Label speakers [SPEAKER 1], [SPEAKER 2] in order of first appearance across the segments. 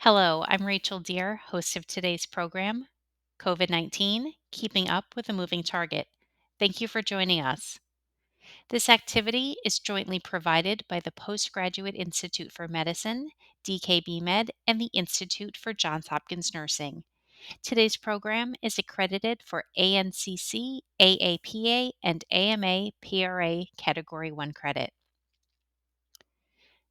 [SPEAKER 1] Hello, I'm Rachel Deere, host of today's program, COVID-19, Keeping Up with a Moving Target. Thank you for joining us. This activity is jointly provided by the Postgraduate Institute for Medicine, DKBMed, and the Institute for Johns Hopkins Nursing. Today's program is accredited for ANCC, AAPA, and AMA PRA Category 1 credit.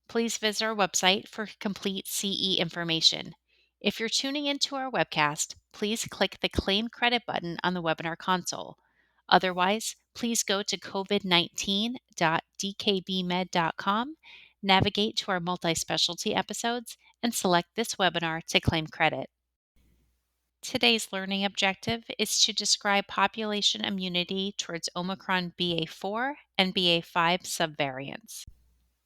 [SPEAKER 1] Please visit our website for complete CE information. If you're tuning into our webcast, please click the Claim Credit button on the webinar console. Otherwise, please go to covid19.dkbmed.com, navigate to our multi-specialty episodes, and select this webinar to claim credit. Today's learning objective is to describe population immunity towards Omicron BA4 and BA5 subvariants.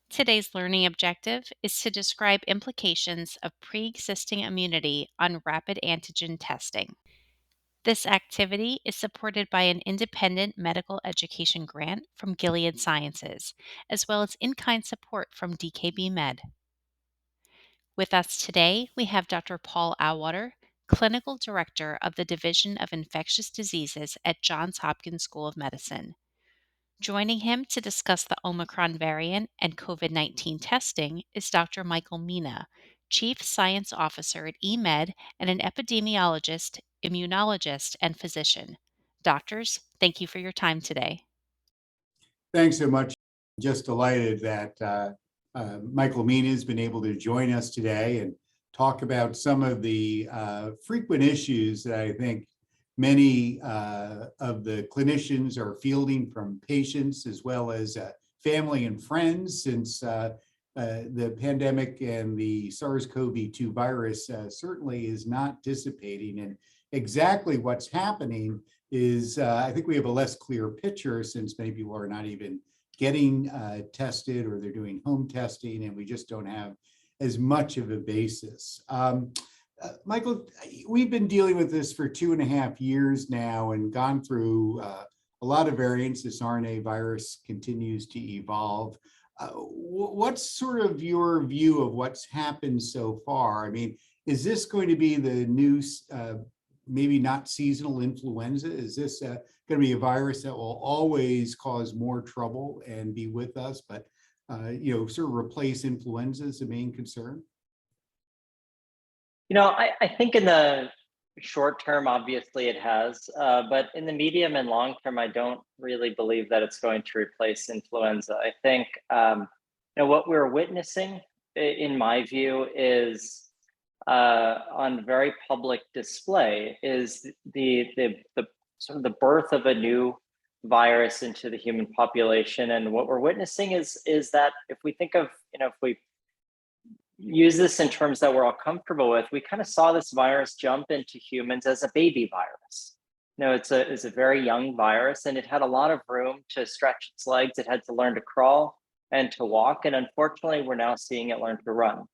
[SPEAKER 1] Today's learning objective is to describe implications of pre-existing immunity on rapid antigen testing. This activity is supported by an independent medical education grant from Gilead Sciences, as well as in-kind support from DKB Med. With us today, we have Dr. Paul Auwaerter, Clinical Director of the Division of Infectious Diseases at Johns Hopkins School of Medicine. Joining him to discuss the Omicron variant and COVID-19 testing is Dr. Michael Mina, Chief Science Officer at eMed and an epidemiologist, immunologist, and physician. Doctors, thank you for your time today.
[SPEAKER 2] Thanks so much. Just delighted that Michael Mina has been able to join us today and talk about some of the frequent issues that I think many of the clinicians are fielding from patients as well as family and friends since the pandemic and the SARS-CoV-2 virus certainly is not dissipating. And exactly what's happening is I think we have a less clear picture since many people are not even getting tested or they're doing home testing, and we just don't have as much of a basis. Michael, we've been dealing with this for 2.5 years now and gone through a lot of variants. This RNA virus continues to evolve. What's sort of your view of what's happened so far? I mean, is this going to be the new, maybe not seasonal influenza? Is this going to be a virus that will always cause more trouble and be with us, but sort of replace influenza as the main concern?
[SPEAKER 3] I think in the short term, obviously it has, but in the medium and long term, I don't really believe that it's going to replace influenza. I think, what we're witnessing, in my view, is on very public display is the sort of the birth of a new virus into the human population. And what we're witnessing is that if we think of, if we use this in terms that we're all comfortable with, we kind of saw this virus jump into humans as a baby virus. It's a very young virus, and it had a lot of room to stretch its legs. It had to learn to crawl and to walk, and unfortunately, we're now seeing it learn to run.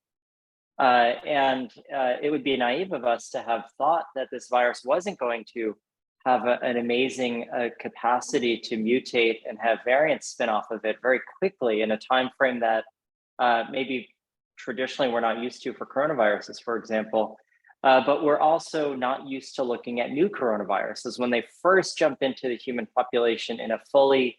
[SPEAKER 3] It would be naive of us to have thought that this virus wasn't going to have an amazing capacity to mutate and have variants spin off of it very quickly in a time frame that maybe traditionally we're not used to for coronaviruses, for example. But we're also not used to looking at new coronaviruses. When they first jump into the human population in a fully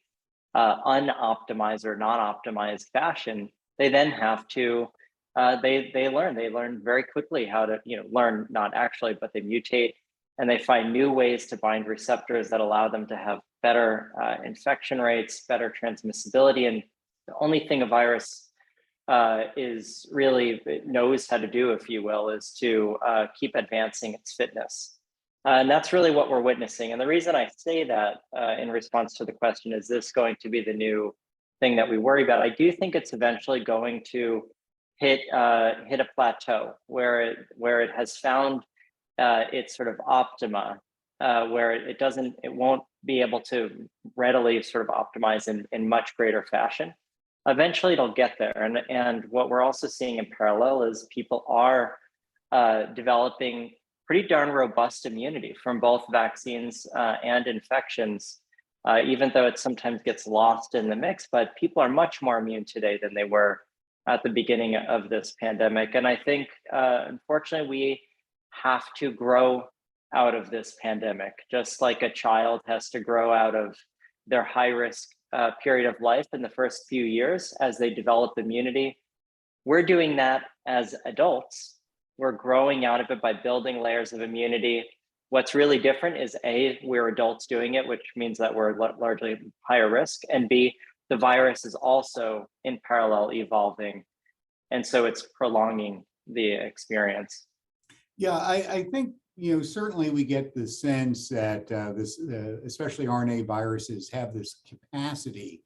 [SPEAKER 3] unoptimized or non-optimized fashion, they then have to, they learn very quickly how to, learn not actually, but they mutate, and they find new ways to bind receptors that allow them to have better infection rates, better transmissibility. And the only thing a virus is really knows how to do, if you will, is to keep advancing its fitness. And that's really what we're witnessing. And the reason I say that in response to the question, is this going to be the new thing that we worry about? I do think it's eventually going to hit a plateau where it has found its sort of optima, where it won't be able to readily sort of optimize in much greater fashion. Eventually it'll get there. And what we're also seeing in parallel is people are developing pretty darn robust immunity from both vaccines and infections, even though it sometimes gets lost in the mix. But people are much more immune today than they were at the beginning of this pandemic. And I think unfortunately, we have to grow out of this pandemic, just like a child has to grow out of their high risk period of life in the first few years as they develop immunity. We're doing that as adults. We're growing out of it by building layers of immunity. What's really different is A, we're adults doing it, which means that we're largely higher risk, and B, the virus is also in parallel evolving. And so it's prolonging the experience.
[SPEAKER 2] Yeah, I think, certainly we get the sense that especially RNA viruses have this capacity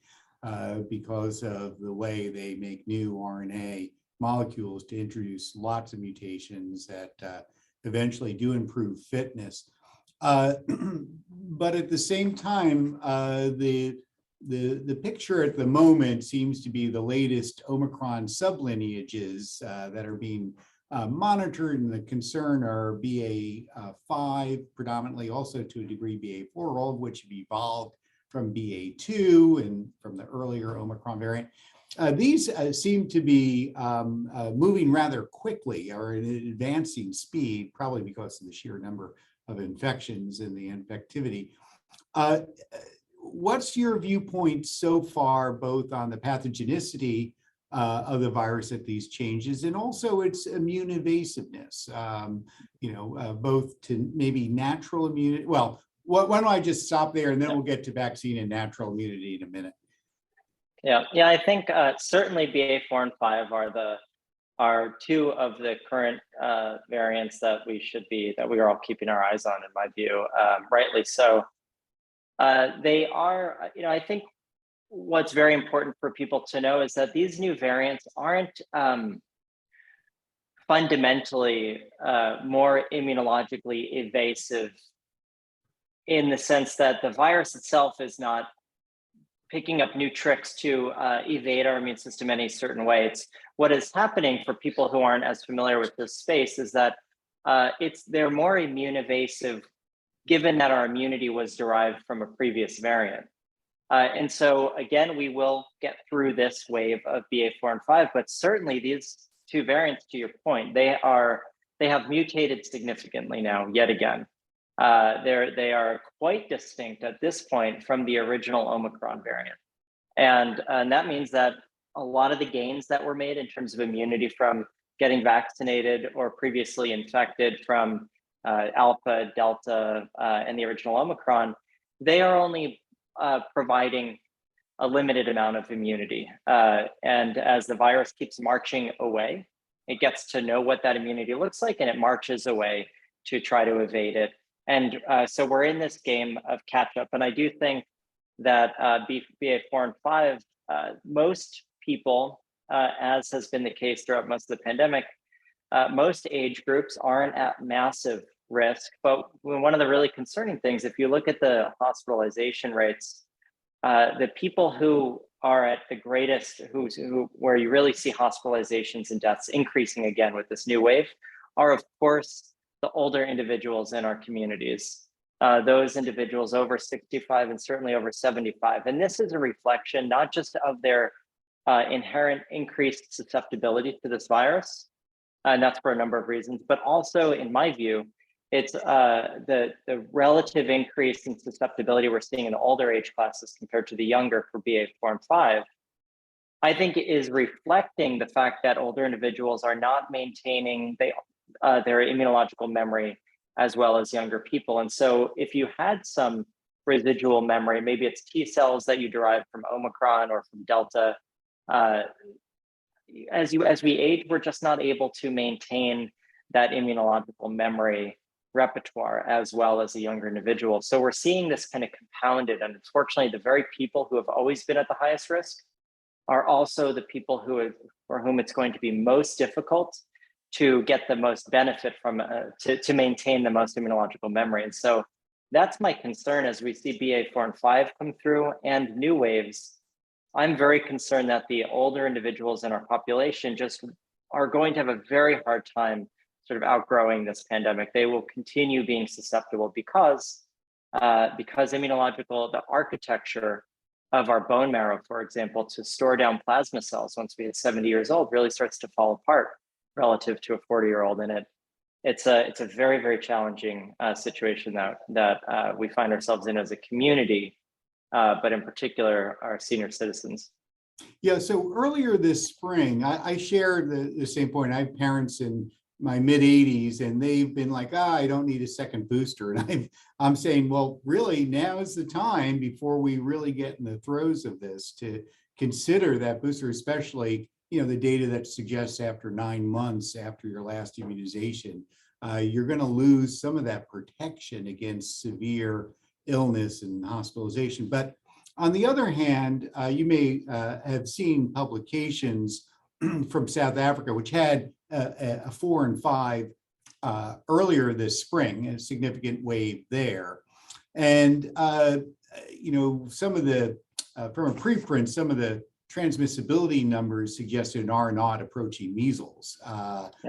[SPEAKER 2] because of the way they make new RNA molecules to introduce lots of mutations that eventually do improve fitness. But at the same time, the picture at the moment seems to be the latest Omicron sublineages that are being monitored, and the concern are BA.5 predominantly, also to a degree BA.4, all of which have evolved from BA.2 and from the earlier Omicron variant. These seem to be moving rather quickly, or at an advancing speed, probably because of the sheer number of infections and the infectivity. What's your viewpoint so far, both on the pathogenicity of the virus at these changes and also its immune evasiveness, both to maybe natural immunity? Well, why don't I just stop there, and then we'll get to vaccine and natural immunity in a minute.
[SPEAKER 3] Yeah, I think certainly BA.4 and 5 are two of the current variants that we are all keeping our eyes on, in my view, rightly so. They are, I think what's very important for people to know is that these new variants aren't fundamentally more immunologically evasive, in the sense that the virus itself is not picking up new tricks to evade our immune system any certain way. It's what is happening, for people who aren't as familiar with this space, is that they're more immune evasive, given that our immunity was derived from a previous variant. And so again, we will get through this wave of BA.4 and 5, but certainly these two variants, to your point, they have mutated significantly now, yet again. They are quite distinct at this point from the original Omicron variant. And that means that a lot of the gains that were made in terms of immunity from getting vaccinated or previously infected from Alpha, Delta, and the original Omicron, they are only providing a limited amount of immunity. And as the virus keeps marching away, it gets to know what that immunity looks like, and it marches away to try to evade it. And so we're in this game of catch up. And I do think that BA.4 and 5, most people, as has been the case throughout most of the pandemic, most age groups aren't at massive risk. But one of the really concerning things, if you look at the hospitalization rates, the people who are at the greatest, where you really see hospitalizations and deaths increasing again with this new wave, are of course the older individuals in our communities, those individuals over 65 and certainly over 75. And this is a reflection not just of their inherent increased susceptibility to this virus, and that's for a number of reasons, but also, in my view, it's the relative increase in susceptibility we're seeing in the older age classes compared to the younger for BA.4 and 5, I think is reflecting the fact that older individuals are not maintaining their immunological memory as well as younger people. And so if you had some residual memory, maybe it's T cells that you derive from Omicron or from Delta, as we age, we're just not able to maintain that immunological memory repertoire as well as a younger individual. So we're seeing this kind of compounded, and unfortunately, the very people who have always been at the highest risk are also the people for whom it's going to be most difficult to get the most benefit from, to maintain the most immunological memory. And so that's my concern as we see BA.4 and 5 come through and new waves. I'm very concerned that the older individuals in our population just are going to have a very hard time sort of outgrowing this pandemic. They will continue being susceptible because the architecture of our bone marrow, for example, to store down plasma cells once we hit 70 years old really starts to fall apart. relative to a 40-year-old, and it's a very, very challenging situation that we find ourselves in as a community, but in particular our senior citizens.
[SPEAKER 2] Yeah, so earlier this spring, I shared the same point. I have parents in my mid 80s, and they've been like, I don't need a second booster. And I'm saying, well, really, now is the time before we really get in the throes of this to consider that booster, especially, the data that suggests after 9 months after your last immunization, you're going to lose some of that protection against severe illness and hospitalization. But on the other hand, you may have seen publications from South Africa, which had a 4 and 5 earlier this spring, a significant wave there. And, some of the, from a preprint, some of the transmissibility numbers suggested are not approaching measles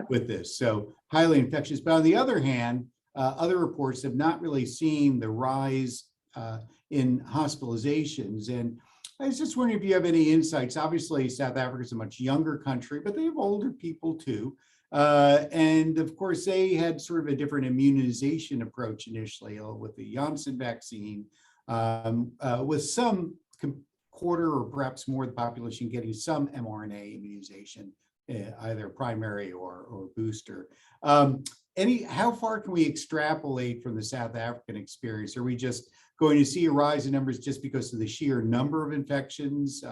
[SPEAKER 2] with this. So highly infectious. But on the other hand, other reports have not really seen the rise in hospitalizations. And I was just wondering if you have any insights. Obviously, South Africa is a much younger country, but they have older people too. And of course, they had sort of a different immunization approach initially with the Janssen vaccine, with some quarter or perhaps more of the population getting some mRNA immunization, either primary or booster. How far can we extrapolate from the South African experience? Are we just going to see a rise in numbers just because of the sheer number of infections,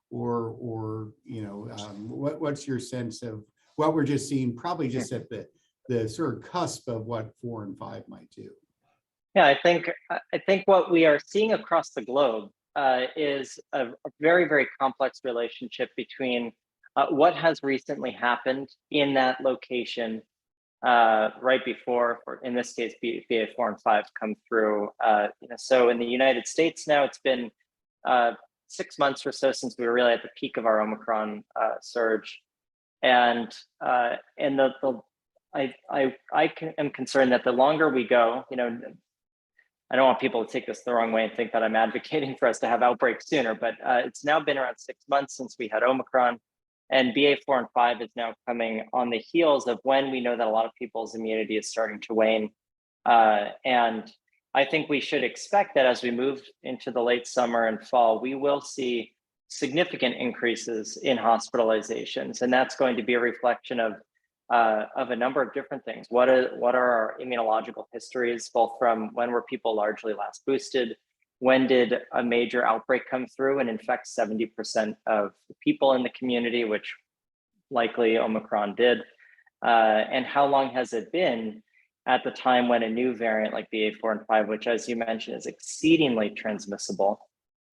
[SPEAKER 2] what's your sense of what we're just seeing, probably just at the sort of cusp of what 4 and 5 might do?
[SPEAKER 3] Yeah, I think what we are seeing across the globe is a very, very complex relationship between what has recently happened in that location right before, or in this case, BA4 and 5 come through. So in the United States now, it's been 6 months or so since we were really at the peak of our Omicron surge, and I am concerned that the longer we go, I don't want people to take this the wrong way and think that I'm advocating for us to have outbreaks sooner, but it's now been around 6 months since we had Omicron. And BA4 and 5 is now coming on the heels of when we know that a lot of people's immunity is starting to wane. And I think we should expect that as we move into the late summer and fall, we will see significant increases in hospitalizations. And that's going to be a reflection of a number of different things. What are our immunological histories, both from when were people largely last boosted? When did a major outbreak come through and infect 70% of the people in the community, which likely Omicron did? And how long has it been at the time when a new variant like BA4 and 5, which as you mentioned is exceedingly transmissible,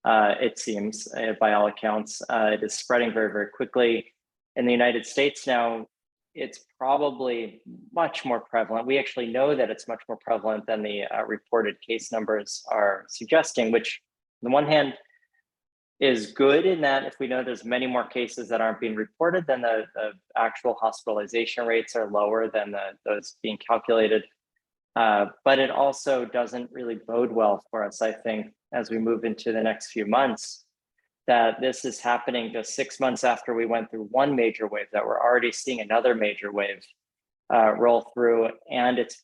[SPEAKER 3] it seems, by all accounts, it is spreading very, very quickly. In the United States now, it's probably much more prevalent. We actually know that it's much more prevalent than the reported case numbers are suggesting, which on the one hand is good in that if we know there's many more cases that aren't being reported, then the actual hospitalization rates are lower than those being calculated. But it also doesn't really bode well for us, I think, as we move into the next few months, that this is happening just 6 months after we went through one major wave, that we're already seeing another major wave roll through, and it's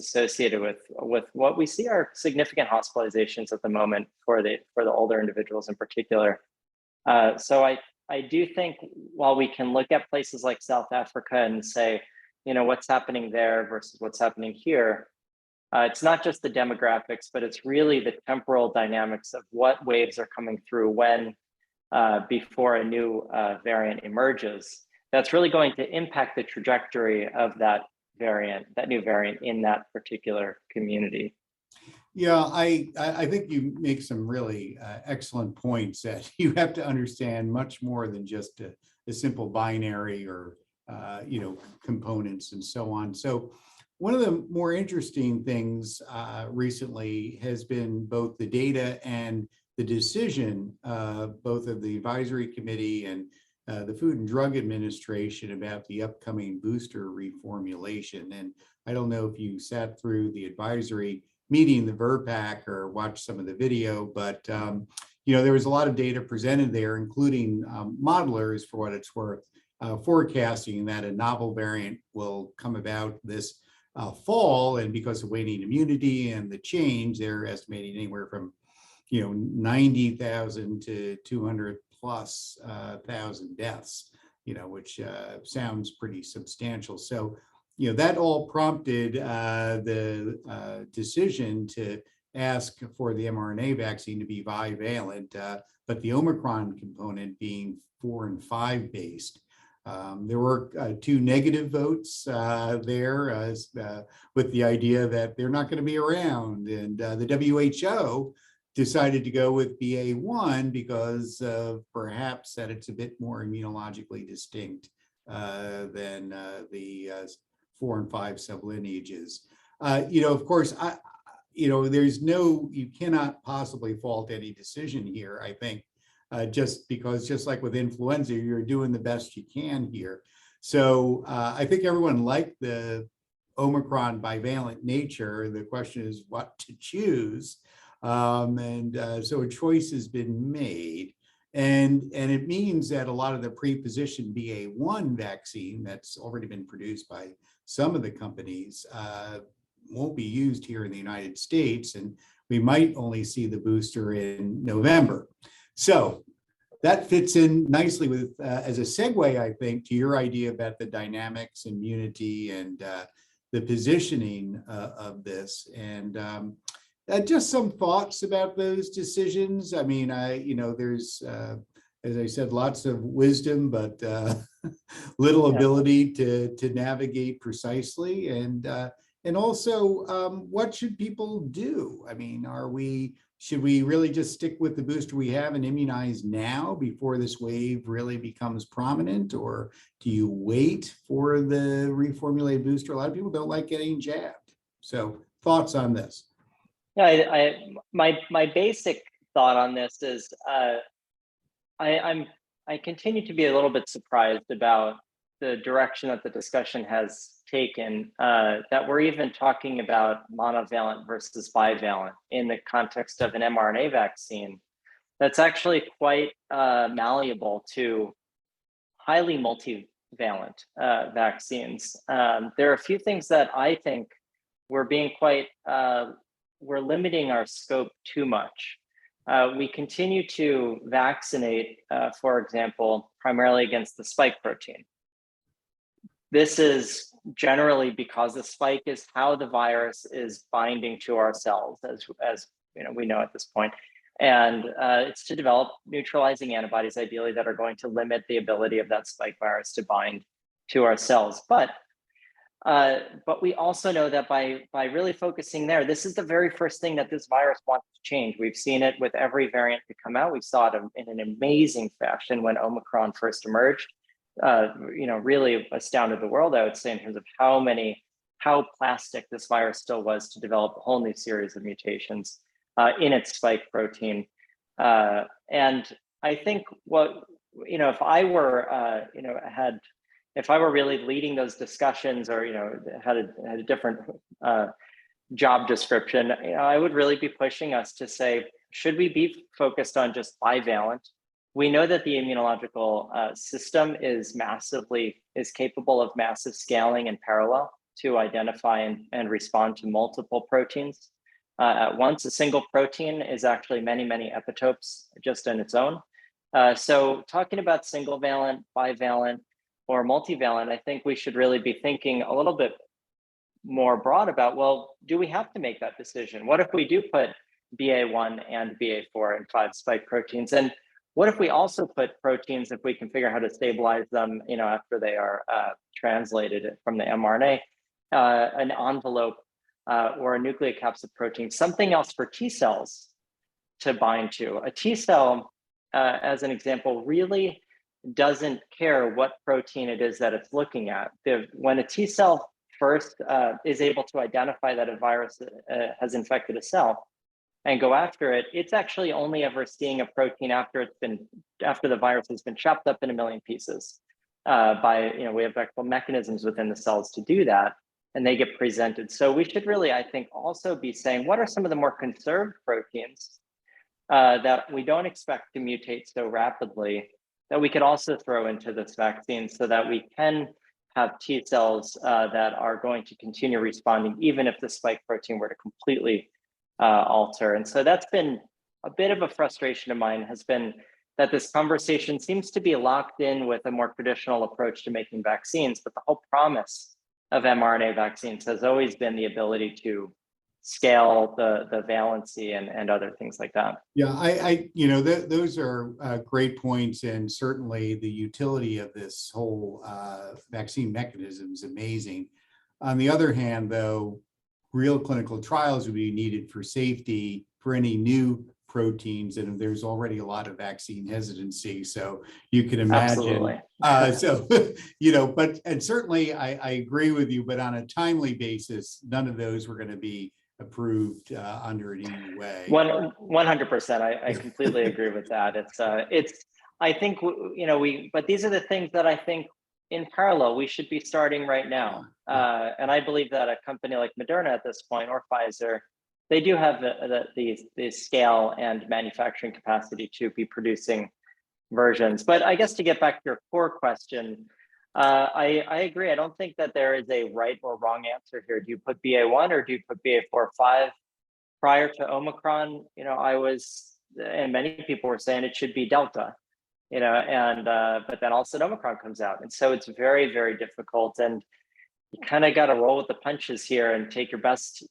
[SPEAKER 3] associated with what we see are significant hospitalizations at the moment for the older individuals in particular. So I do think while we can look at places like South Africa and say, what's happening there versus what's happening here, it's not just the demographics, but it's really the temporal dynamics of what waves are coming through when before a new variant emerges. That's really going to impact the trajectory of that new variant in that particular community.
[SPEAKER 2] Yeah, I think you make some really excellent points that you have to understand much more than just a simple binary or components and so on. So one of the more interesting things recently has been both the data and the decision, both of the advisory committee and the Food and Drug Administration about the upcoming booster reformulation. And I don't know if you sat through the advisory meeting, the VRBPAC, or watched some of the video, but there was a lot of data presented there, including modelers, for what it's worth, forecasting that a novel variant will come about this fall, and because of waning immunity and the change, they're estimating anywhere from 90,000 to 200 plus thousand deaths, which sounds pretty substantial. So, that all prompted the decision to ask for the mRNA vaccine to be bivalent, but the Omicron component being 4 and 5 based. There were 2 negative votes there with the idea that they're not going to be around. And the WHO decided to go with BA1 because perhaps that it's a bit more immunologically distinct than the 4 and 5 sublineages. Of course, you cannot possibly fault any decision here, I think. Just because, just like with influenza, you're doing the best you can here. So I think everyone liked the Omicron bivalent nature. The question is what to choose. So a choice has been made. And it means that a lot of the pre-positioned BA1 vaccine that's already been produced by some of the companies won't be used here in the United States. And we might only see the booster in November. So that fits in nicely with, as a segue, I think, to your idea about the dynamics, immunity, and the positioning of this. And just some thoughts about those decisions. I mean, there's, as I said, lots of wisdom, but little ability to navigate precisely. And also, what should people do? I mean, should we really just stick with the booster we have and immunize now before this wave really becomes prominent? Or do you wait for the reformulated booster? A lot of people don't like getting jabbed. So thoughts on this?
[SPEAKER 3] Yeah, my basic thought on this is I continue to be a little bit surprised about the direction that the discussion has taken, that we're even talking about monovalent versus bivalent in the context of an mRNA vaccine that's actually quite malleable to highly multivalent vaccines. There are a few things that I think we're being we're limiting our scope too much. We continue to vaccinate, for example, primarily against the spike protein. This is generally because the spike is how the virus is binding to our cells, as we know at this point. And it's to develop neutralizing antibodies, ideally, that are going to limit the ability of that spike virus to bind to our cells. But we also know that by really focusing there, this is the very first thing that this virus wants to change. We've seen it with every variant to come out. We saw it in an amazing fashion when Omicron first emerged. Really astounded the world, I would say, in terms of how plastic this virus still was to develop a whole new series of mutations in its spike protein. And I think if I were, if I were really leading those discussions, or had a different job description, I would really be pushing us to say, should we be focused on just bivalent? We know that the immunological system is capable of massive scaling in parallel to identify and respond to multiple proteins at once. A single protein is actually many, many epitopes just in its own. So talking about single valent, bivalent, or multivalent, I think we should really be thinking a little bit more broad about, well, do we have to make that decision? What if we do put BA1 and BA4 and 5 spike proteins? And what if we also put proteins, if we can figure out how to stabilize them, after they are translated from the mRNA, an envelope or a nucleocapsid protein, something else for T cells to bind to? A T cell, as an example, really doesn't care what protein it is that it's looking at. When a T cell first is able to identify that a virus has infected a cell and go after it, it's actually only ever seeing a protein after the virus has been chopped up in a million pieces. We have actual mechanisms within the cells to do that, and they get presented. So we should really, I think, also be saying, what are some of the more conserved proteins that we don't expect to mutate so rapidly, that we could also throw into this vaccine so that we can have T cells that are going to continue responding, even if the spike protein were to completely alter. And so that's been a bit of a frustration of mine, has been that this conversation seems to be locked in with a more traditional approach to making vaccines, but the whole promise of mRNA vaccines has always been the ability to scale the valency and other things like that.
[SPEAKER 2] Yeah, those are great points, and certainly the utility of this whole vaccine mechanism is amazing. On the other hand, though, real clinical trials would be needed for safety for any new proteins, and there's already a lot of vaccine hesitancy, so you can imagine.
[SPEAKER 3] Absolutely.
[SPEAKER 2] And certainly I agree with you, but on a timely basis, none of those were going to be approved under an EUA.
[SPEAKER 3] 100%. I completely agree with that. It's. I think but these are the things that I think in parallel we should be starting right now. And I believe that a company like Moderna at this point, or Pfizer, they do have the scale and manufacturing capacity to be producing versions. But I guess to get back to your core question, I agree. I don't think that there is a right or wrong answer here. Do you put BA1 or do you put BA4 or 5? Prior to Omicron, and many people were saying it should be Delta, but then all of a sudden Omicron comes out. And so it's very, very difficult. And you kind of got to roll with the punches here and take your best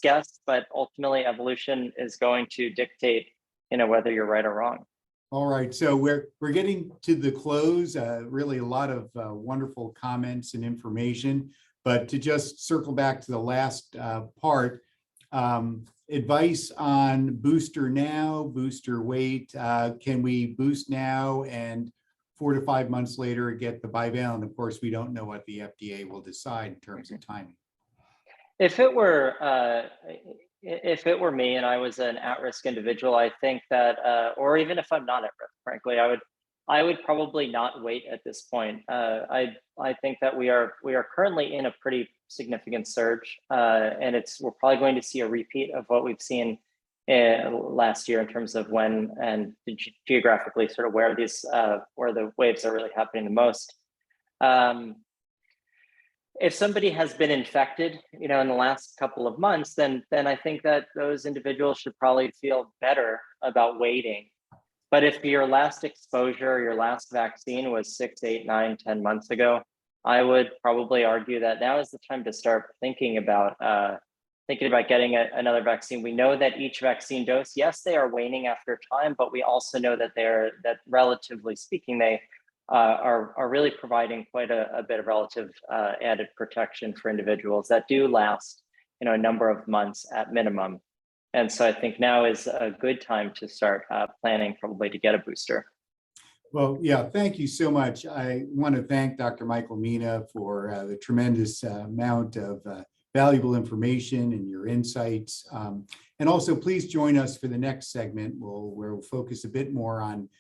[SPEAKER 3] guess, but ultimately evolution is going to dictate, whether you're right or wrong.
[SPEAKER 2] All right, so we're getting to the close. Really, a lot of wonderful comments and information. But to just circle back to the last part, advice on booster now, booster wait. Can we boost now and 4 to 5 months later get the bivalent? Of course, we don't know what the FDA will decide in terms of timing.
[SPEAKER 3] If it were me and I was an at-risk individual, I think that, or even if I'm not at risk, frankly, I would probably not wait at this point. I think that we are currently in a pretty significant surge, and we're probably going to see a repeat of what we've seen last year in terms of when and geographically sort of where the waves are really happening the most. If somebody has been infected, in the last couple of months, then I think that those individuals should probably feel better about waiting. But if your last exposure, your last vaccine was 6, 8, 9, 10 months ago, I would probably argue that now is the time to start thinking about getting another vaccine. We know that each vaccine dose, yes, they are waning after time, but we also know that that relatively speaking, they are really providing quite a bit of relative added protection for individuals that do last, a number of months at minimum. And so I think now is a good time to start planning probably to get a booster.
[SPEAKER 2] Well, yeah, thank you so much. I want to thank Dr. Michael Mina for the tremendous amount of valuable information and your insights. And also, please join us for the next segment where we'll focus a bit more on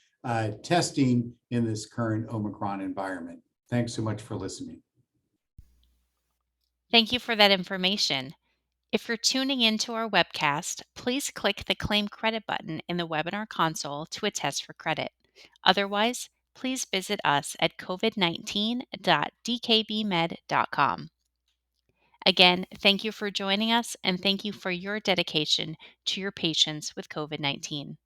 [SPEAKER 2] testing in this current Omicron environment. Thanks so much for listening.
[SPEAKER 1] Thank you for that information. If you're tuning into our webcast, please click the Claim Credit button in the webinar console to attest for credit. Otherwise, please visit us at covid19.dkbmed.com. Again, thank you for joining us, and thank you for your dedication to your patients with COVID-19.